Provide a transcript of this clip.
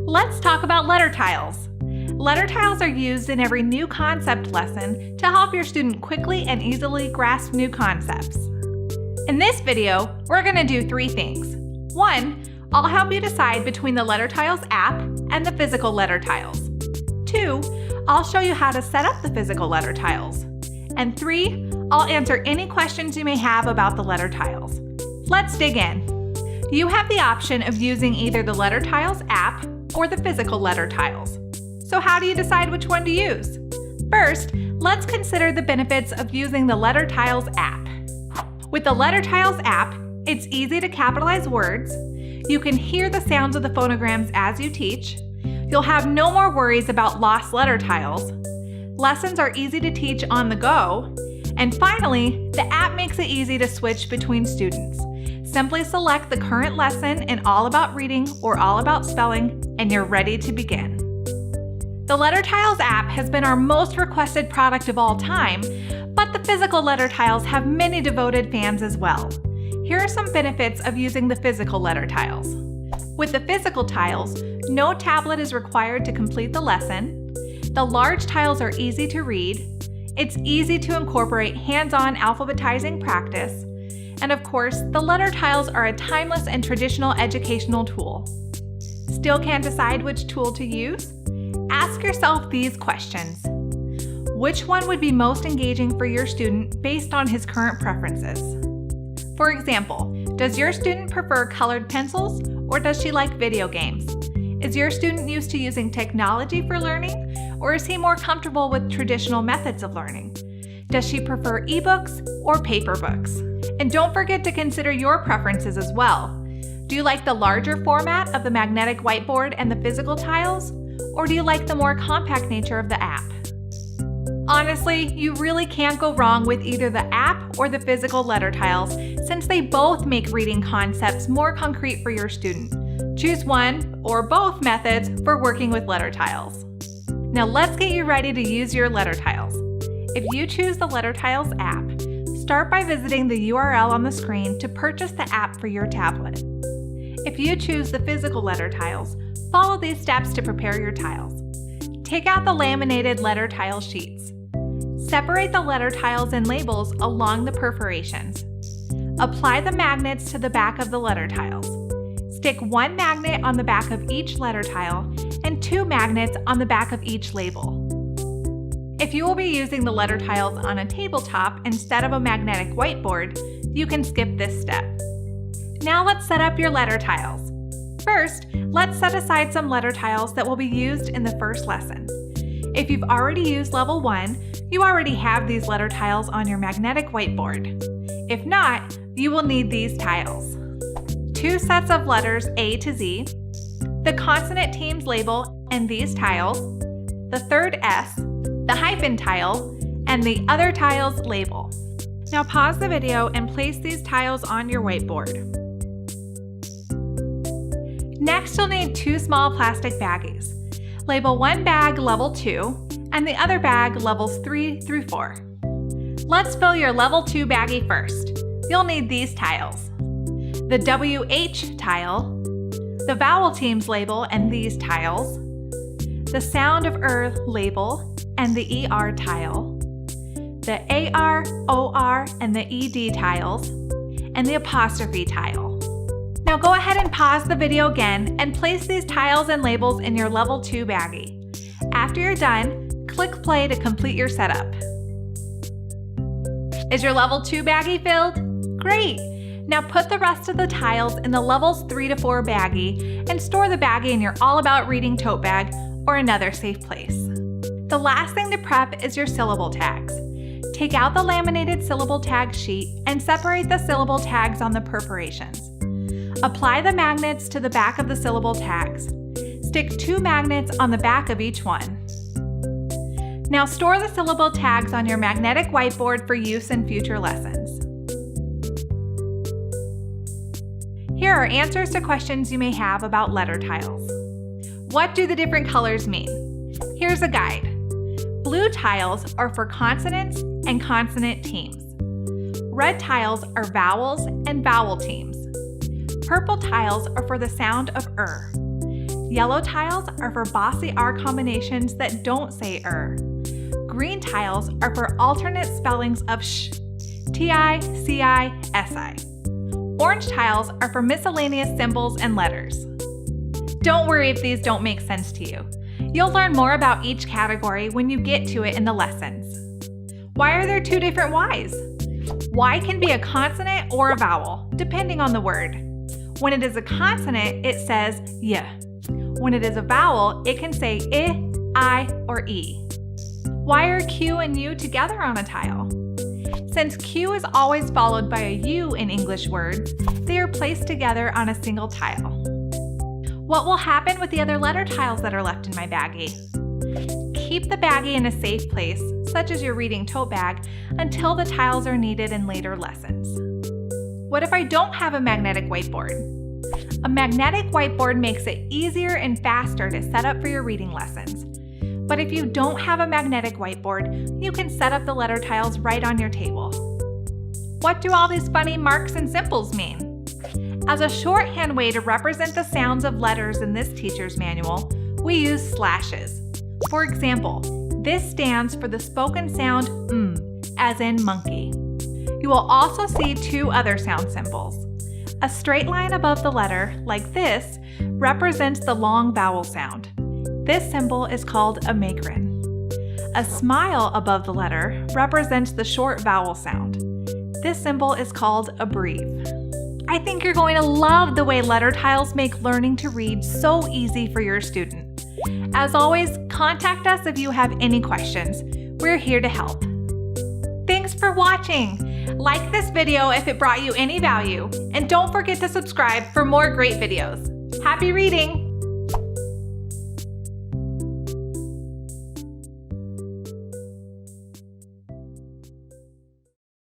Let's talk about letter tiles. Letter tiles are used in every new concept lesson to help your student quickly and easily grasp new concepts. In this video, we're going to do 3 things. 1, I'll help you decide between the Letter Tiles app and the physical letter tiles. 2, I'll show you how to set up the physical letter tiles. And 3, I'll answer any questions you may have about the letter tiles. Let's dig in. You have the option of using either the Letter Tiles app or the physical letter tiles. So how do you decide which one to use? First, let's consider the benefits of using the Letter Tiles app. With the Letter Tiles app, it's easy to capitalize words. You can hear the sounds of the phonograms as you teach. You'll have no more worries about lost letter tiles. Lessons are easy to teach on the go. And finally, the app makes it easy to switch between students. Simply select the current lesson in All About Reading or All About Spelling, and you're ready to begin. The Letter Tiles app has been our most requested product of all time, but the physical letter tiles have many devoted fans as well. Here are some benefits of using the physical letter tiles. With the physical tiles, no tablet is required to complete the lesson. The large tiles are easy to read. It's easy to incorporate hands-on alphabetizing practice. And of course, the letter tiles are a timeless and traditional educational tool. Still can't decide which tool to use? Ask yourself these questions. Which one would be most engaging for your student based on his current preferences? For example, does your student prefer colored pencils or does she like video games? Is your student used to using technology for learning or is he more comfortable with traditional methods of learning? Does she prefer ebooks or paper books? And don't forget to consider your preferences as well. Do you like the larger format of the magnetic whiteboard and the physical tiles? Or do you like the more compact nature of the app? Honestly, you really can't go wrong with either the app or the physical letter tiles since they both make reading concepts more concrete for your student. Choose one or both methods for working with letter tiles. Now let's get you ready to use your letter tiles. If you choose the Letter Tiles app, start by visiting the URL on the screen to purchase the app for your tablet. If you choose the physical letter tiles, follow these steps to prepare your tiles. Take out the laminated letter tile sheets. Separate the letter tiles and labels along the perforations. Apply the magnets to the back of the letter tiles. Stick 1 magnet on the back of each letter tile and 2 magnets on the back of each label. If you will be using the letter tiles on a tabletop instead of a magnetic whiteboard, you can skip this step. Now let's set up your letter tiles. First, let's set aside some letter tiles that will be used in the first lesson. If you've already used level 1, you already have these letter tiles on your magnetic whiteboard. If not, you will need these tiles. 2 sets of letters A to Z, the consonant teams label and these tiles, the third S, the hyphen tile, and the other tiles label. Now pause the video and place these tiles on your whiteboard. Next, you'll need 2 small plastic baggies. Label one bag level 2 and the other bag levels 3 through 4. Let's fill your level 2 baggie first. You'll need these tiles. The WH tile, the vowel teams label and these tiles, the sound of label and the ER tile, the AR, OR, and the ED tiles, and the apostrophe tile. Now go ahead and pause the video again and place these tiles and labels in your level 2 baggie. After you're done, click play to complete your setup. Is your level 2 baggie filled? Great! Now put the rest of the tiles in the levels 3 to 4 baggie and store the baggie in your All About Reading tote bag or another safe place. The last thing to prep is your syllable tags. Take out the laminated syllable tag sheet and separate the syllable tags on the perforations. Apply the magnets to the back of the syllable tags. Stick 2 magnets on the back of each one. Now store the syllable tags on your magnetic whiteboard for use in future lessons. Here are answers to questions you may have about letter tiles. What do the different colors mean? Here's a guide. Blue tiles are for consonants and consonant teams. Red tiles are vowels and vowel teams. Purple tiles are for the sound of Yellow tiles are for bossy R combinations that don't say Green tiles are for alternate spellings of sh, T-I-C-I-S-I. Orange tiles are for miscellaneous symbols and letters. Don't worry if these don't make sense to you. You'll learn more about each category when you get to it in the lessons. Why are there two different Ys? Y can be a consonant or a vowel, depending on the word. When it is a consonant, it says y. When it is a vowel, it can say I, or e. Why are Q and U together on a tile? Since Q is always followed by a U in English words, they are placed together on a single tile. What will happen with the other letter tiles that are left in my baggie? Keep the baggie in a safe place, such as your reading tote bag, until the tiles are needed in later lessons. What if I don't have a magnetic whiteboard? A magnetic whiteboard makes it easier and faster to set up for your reading lessons. But if you don't have a magnetic whiteboard, you can set up the letter tiles right on your table. What do all these funny marks and symbols mean? As a shorthand way to represent the sounds of letters in this teacher's manual, we use slashes. For example, this stands for the spoken sound as in monkey. You will also see two other sound symbols. A straight line above the letter, like this, represents the long vowel sound. This symbol is called a macron. A smile above the letter represents the short vowel sound. This symbol is called a breve. I think you're going to love the way letter tiles make learning to read so easy for your student. As always, contact us if you have any questions. We're here to help. Thanks for watching. Like this video if it brought you any value, and don't forget to subscribe for more great videos. Happy reading!